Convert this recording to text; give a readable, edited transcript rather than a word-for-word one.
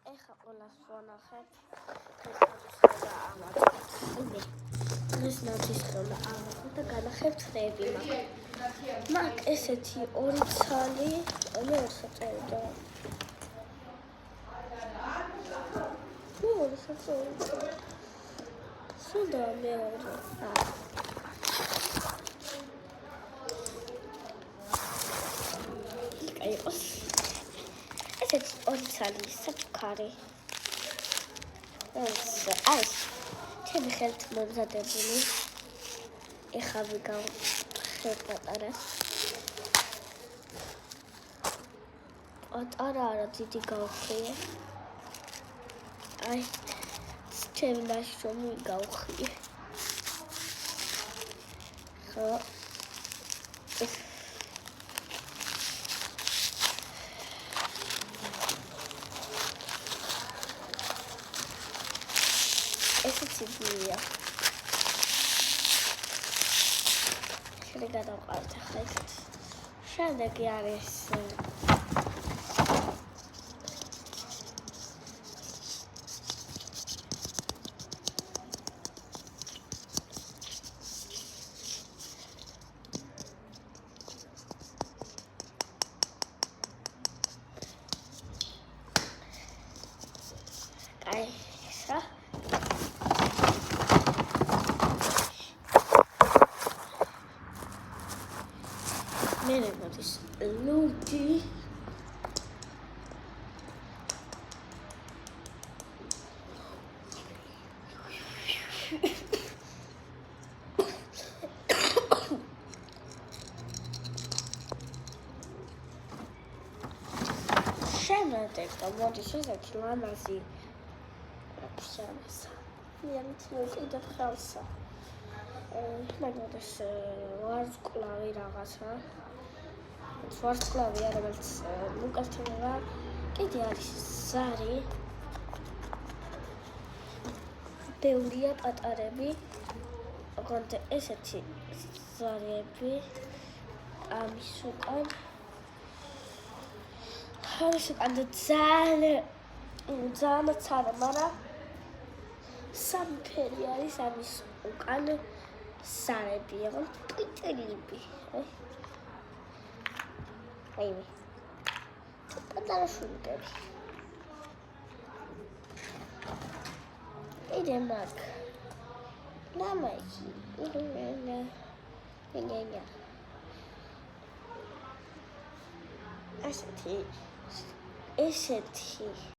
ეხა ყველას ვანახეთ. ეს ნაძის ხელა ამაყო და განახებთ ხეები მაგ ესეთი ორი ცალი მე ორ საწევდა. ორი საწევდა. სუდა მე ორი. აიყოს. ესეთი ორი ცალი საჩუქარი. ეს ჩემი ხელით მომზადებული. ეხლა ვიგავხებ პატარას. პატარა არა დიდი გავხიე. აი ჩემი ნაშრომი გავხიე. ხო ესეც იდეა. შეიძლება დავყავთ ახლა ეს. შემდეგი არის აი ესა მერე მოდის ლუდი შემდეგ მოდის ესეთი ლამაზი შამსა მიამწვევს იდა ხალსა მაგოდეს ვარსკვლავი რაღაცა ვარსკვლავი არის მოკასტინა კიდე არის ზარი ბევრია პატარები ოღონდ ესეთი ზარები ამის უკან არის უკან ძალიან ცარა მაგრამ სამი ფერი არის ამის უკან სარები აღარ პიტერები აი პატარა შულკები იდე მაგ ნამაი ნენა ესეთი